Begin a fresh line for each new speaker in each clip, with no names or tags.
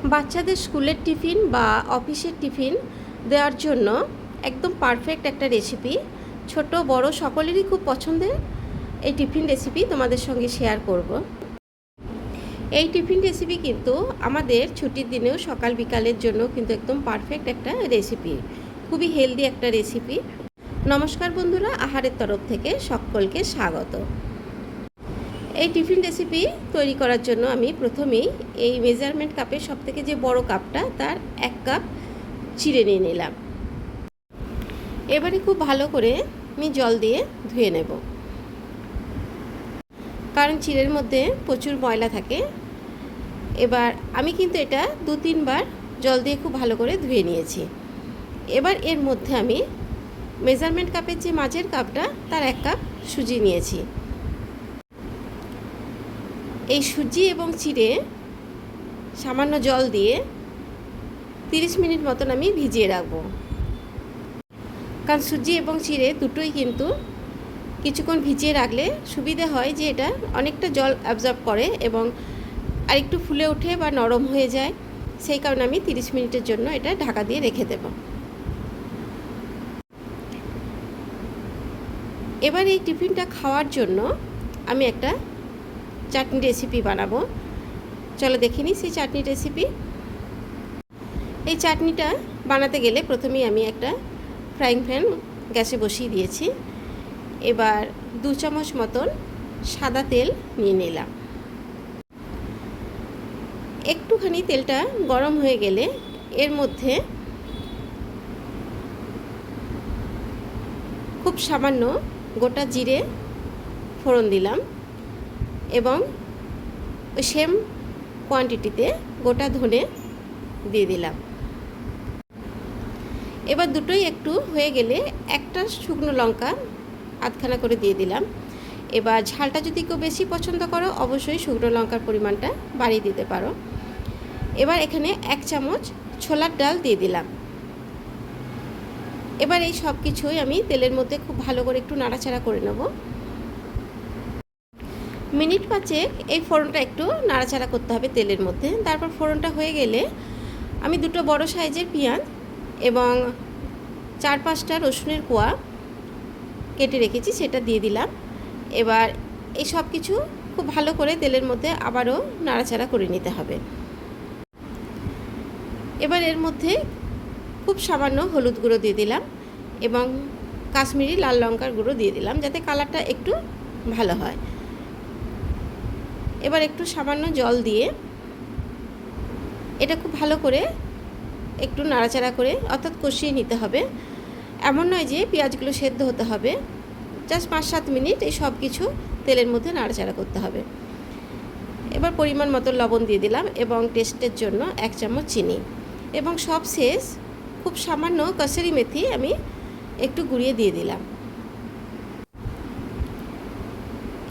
বাচ্চাদের স্কুলের টিফিন বা অফিসের টিফিন দেওয়ার জন্য একদম পারফেক্ট একটা রেসিপি। ছোট বড় সকলেরই খুব পছন্দের এই টিফিন রেসিপি তোমাদের সঙ্গে শেয়ার করব। এই টিফিন রেসিপি কিন্তু আমাদের ছুটির দিনেও সকাল বিকালের জন্য কিন্তু একদম পারফেক্ট একটা রেসিপি, খুবই হেলদি একটা রেসিপি। নমস্কার বন্ধুরা, আহারের তরফ থেকে সকলকে স্বাগত। এই টিফিন রেসিপি তৈরি করার জন্য আমি প্রথমেই এই মেজারমেন্ট কাপের সবথেকে যে বড় কাপটা তার 1 কাপ চিড়ে নিয়ে নিলাম। এবারে খুব ভালো করে আমি জল দিয়ে ধুয়ে নেব, কারণ চিড়ের মধ্যে প্রচুর ময়লা থাকে। এবার আমি কিন্তু এটা 2-3 বার জল দিয়ে খুব ভালো করে ধুয়ে নিয়েছি। এবার এর মধ্যে আমি মেজারমেন্ট কাপের যে মাঝের কাপটা তার 1 কাপ সুজি নিয়েছি। এই সুজি এবং চিড়ে সামান্য জল দিয়ে 30 মিনিট মতন আমি ভিজিয়ে রাখবো, কারণ সুজি এবং চিড়ে দুটোই কিন্তু কিছুক্ষণ ভিজিয়ে রাখলে সুবিধে হয় যে এটা অনেকটা জল অ্যাবজর্ব করে এবং আরেকটু ফুলে ওঠে বা নরম হয়ে যায়। সেই কারণে আমি 30 মিনিটের জন্য এটা ঢাকা দিয়ে রেখে দেব। এবার এই টিফিনটা খাওয়ার জন্য আমি একটা চাটনি রেসিপি বানাবো। চলো দেখে নিই সেই চাটনি রেসিপি। এই চাটনিটা বানাতে গেলে প্রথমেই আমি একটা ফ্রাইং প্যান গ্যাসে বসিয়ে দিয়েছি। এবার 2 চামচ মতন সাদা তেল নিয়ে নিলাম। একটুখানি তেলটা গরম হয়ে গেলে এর মধ্যে খুব সামান্য গোটা জিরে ফোড়ন দিলাম এবং ওই সেম কোয়ান্টিটিতে গোটা ধনে দিয়ে দিলাম। এবার দুটোই একটু হয়ে গেলে একটা শুকনো লঙ্কা আধখানা করে দিয়ে দিলাম। এবার ঝালটা যদি কেউ বেশি পছন্দ করো অবশ্যই শুকনো লঙ্কার পরিমাণটা বাড়িয়ে দিতে পারো। এবার এখানে 1 চামচ ছোলার ডাল দিয়ে দিলাম। এবার এই সব কিছুই আমি তেলের মধ্যে খুব ভালো করে একটু নাড়াচাড়া করে নেব। মিনিট 5 এই ফোড়নটা একটু নাড়াচাড়া করতে হবে তেলের মধ্যে। তারপর ফোড়নটা হয়ে গেলে আমি 2টো বড় সাইজের পেঁয়াজ এবং 4-5টা রসুনের কোয়া কেটে রেখেছি সেটা দিয়ে দিলাম। এবার এই সব কিছু খুব ভালো করে তেলের মধ্যে আবারও নাড়াচাড়া করে নিতে হবে। এবার এর মধ্যে খুব সামান্য হলুদ গুঁড়ো দিয়ে দিলাম এবং কাশ্মীরি লাল লঙ্কার গুঁড়ো দিয়ে দিলাম, যাতে কালারটা একটু ভালো হয়। এবার একটু সামান্য জল দিয়ে এটা খুব ভালো করে একটু নাড়াচাড়া করে অর্থাৎ কষিয়ে নিতে হবে। এমন নয় যে পেঁয়াজগুলো সেদ্ধ হতে হবে, জাস্ট 5-7 মিনিট এই সব কিছু তেলের মধ্যে নাড়াচাড়া করতে হবে। এবার পরিমাণ মতো লবণ দিয়ে দিলাম এবং টেস্টের জন্য 1 চামচ চিনি এবং সব শেষ খুব সামান্য কসুরি মেথি আমি একটু গুঁড়িয়ে দিয়ে দিলাম।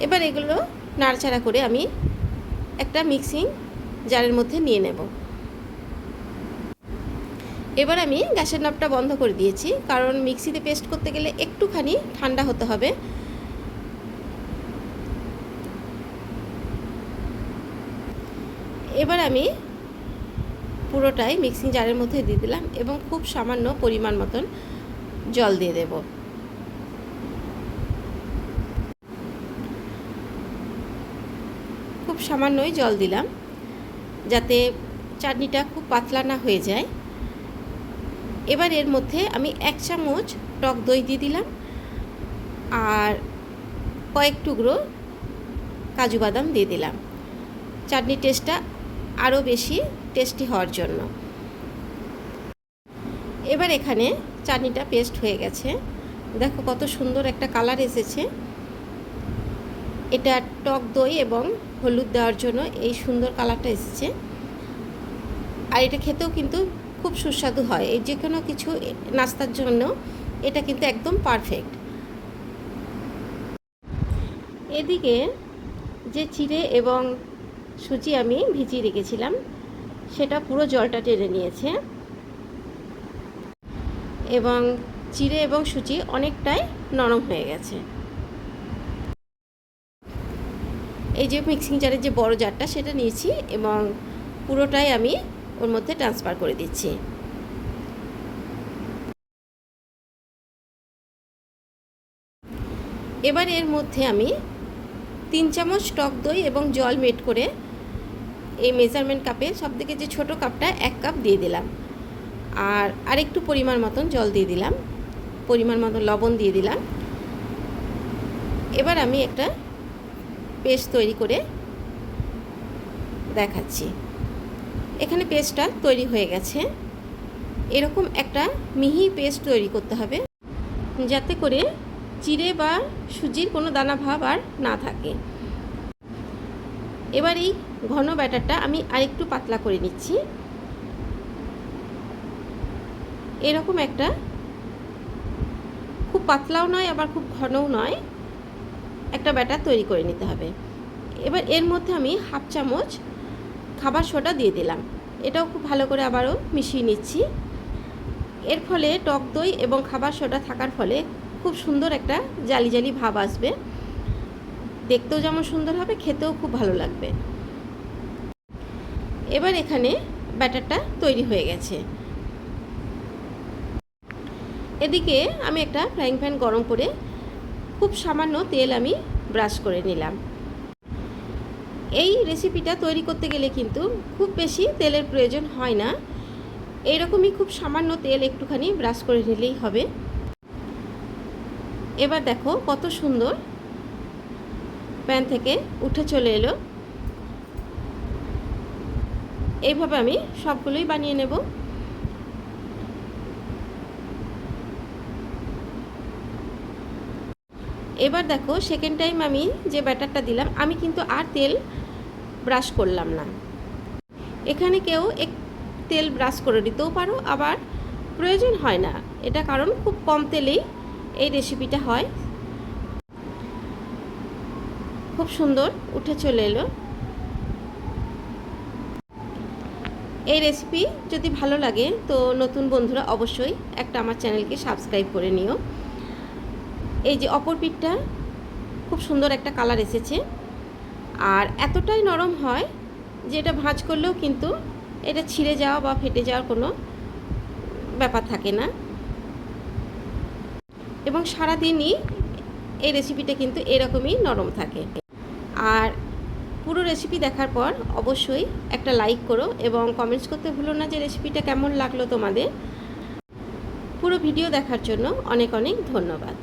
এবার এগুলো নাড়াচাড়া করে আমি একটা মিক্সিং জারের মধ্যে নিয়ে নেব। এবার আমি গ্যাসের নবটা বন্ধ করে দিয়েছি, কারণ মিক্সিতে পেস্ট করতে গেলে একটুখানি ঠান্ডা হতে হবে। এবার আমি পুরোটাই মিক্সিং জারের মধ্যে দিয়ে দিলাম এবং খুব সামান্য পরিমাণ মতন জল দিয়ে দেব। খুব সামান্যই জল দিলাম যাতে চাটনিটা খুব পাতলা না হয়ে যায়। এবার এর মধ্যে আমি 1 চামচ টক দই দিয়ে দিলাম আর কয়েক টুকরো কাজু বাদাম দিয়ে দিলাম, চাটনির টেস্টটা আরও বেশি টেস্টি হওয়ার জন্য। এবার এখানে চাটনিটা পেস্ট হয়ে গেছে, দেখো কত সুন্দর একটা কালার এসেছে। এটা টক দই এবং হলুদ দেওয়ার জন্য এই সুন্দর কালারটা এসেছে। আর এটা খেতেও কিন্তু খুব সুস্বাদু হয়। এই যে কোনো কিছু নাস্তার জন্য এটা কিন্তু একদম পারফেক্ট। এদিকে যে চিড়ে এবং সুজি আমি ভিজিয়ে রেখেছিলাম সেটা পুরো জলটা টেনে নিয়েছে এবং চিড়ে এবং সুজি অনেকটাই নরম হয়ে গেছে। এই যে মিক্সিং জারের যে বড় জারটা সেটা নিয়েছি এবং পুরোটাই আমি ওর মধ্যে ট্রান্সফার করে দিচ্ছি। এবার এর মধ্যে আমি 3 চামচ টক দই এবং জল মেট করে এই মেজারমেন্ট কাপে, সবথেকে যে ছোট কাপটা 1 কাপ দিয়ে দিলাম, আর আরেকটু পরিমাণ মতন জল দিয়ে দিলাম, পরিমাণ মতন লবণ দিয়ে দিলাম। এবার আমি একটা পেস্ট তৈরি করে দেখাচ্ছি। এখানে পেস্টটা তৈরি হয়ে গেছে। এরকম একটা মিহি পেস্ট তৈরি করতে হবে, যাতে করে চিড়ে বা সুজির কোনো দানা ভাব আর না থাকে। এবার এই ঘন ব্যাটারটা আমি আরেকটু পাতলা করে নিচ্ছি। এরকম একটা, খুব পাতলাও নয় আবার খুব ঘনও নয়, একটা ব্যাটার তৈরি করে নিতে হবে। এবার এর মধ্যে আমি 1/2 চামচ খাবার সোডা দিয়ে দিলাম। এটাও খুব ভালো করে আবারও মিশিয়ে নিচ্ছি। এর ফলে টক দই এবং খাবার সোডা থাকার ফলে খুব সুন্দর একটা জালি জালি ভাব আসবে, দেখতেও যেমন সুন্দর হবে, খেতেও খুব ভালো লাগবে। এবার এখানে ব্যাটারটা তৈরি হয়ে গেছে। এদিকে আমি একটা ফ্রাইং প্যান গরম করে খুব সামান্য তেল আমি ব্রাশ করে নিলাম। এই রেসিপিটা তৈরি করতে গেলে কিন্তু খুব বেশি তেলের প্রয়োজন হয় না, এইরকমই খুব সামান্য তেল একটুখানি ব্রাশ করে নিলেই হবে। এবার দেখো কত সুন্দর প্যান থেকে উঠে চলে এলো। এইভাবে আমি সবগুলোই বানিয়ে নেব। এবার দেখো সেকেন্ড টাইম আমি যে ব্যাটারটা দিলাম, আমি কিন্তু আর তেল ব্রাশ করলাম না। এখানে কেউ তেল ব্রাশ করে দিতেও পারো, আবার প্রয়োজন হয় না, এটা কারণ খুব কম তেলেই এই রেসিপিটা হয়। খুব সুন্দর উঠে চলে এলো। এই রেসিপি যদি ভালো লাগে তো নতুন বন্ধুরা অবশ্যই একটা আমার চ্যানেলকে সাবস্ক্রাইব করে নিও। এই যে অপর পিঠটা খুব সুন্দর একটা কালার এসেছে, আর এতটাই নরম হয় যে এটা ভাঁজ করলেও কিন্তু এটা ছিঁড়ে যাওয়া বা ফেটে যাওয়ার কোনো ব্যাপার থাকে না, এবং সারাদিনই এই রেসিপিটা কিন্তু এরকমই নরম থাকে। আর পুরো রেসিপি দেখার পর অবশ্যই একটা লাইক করো এবং কমেন্টস করতে ভুলো না যে রেসিপিটা কেমন লাগলো তোমাদের। পুরো ভিডিও দেখার জন্য অনেক অনেক ধন্যবাদ।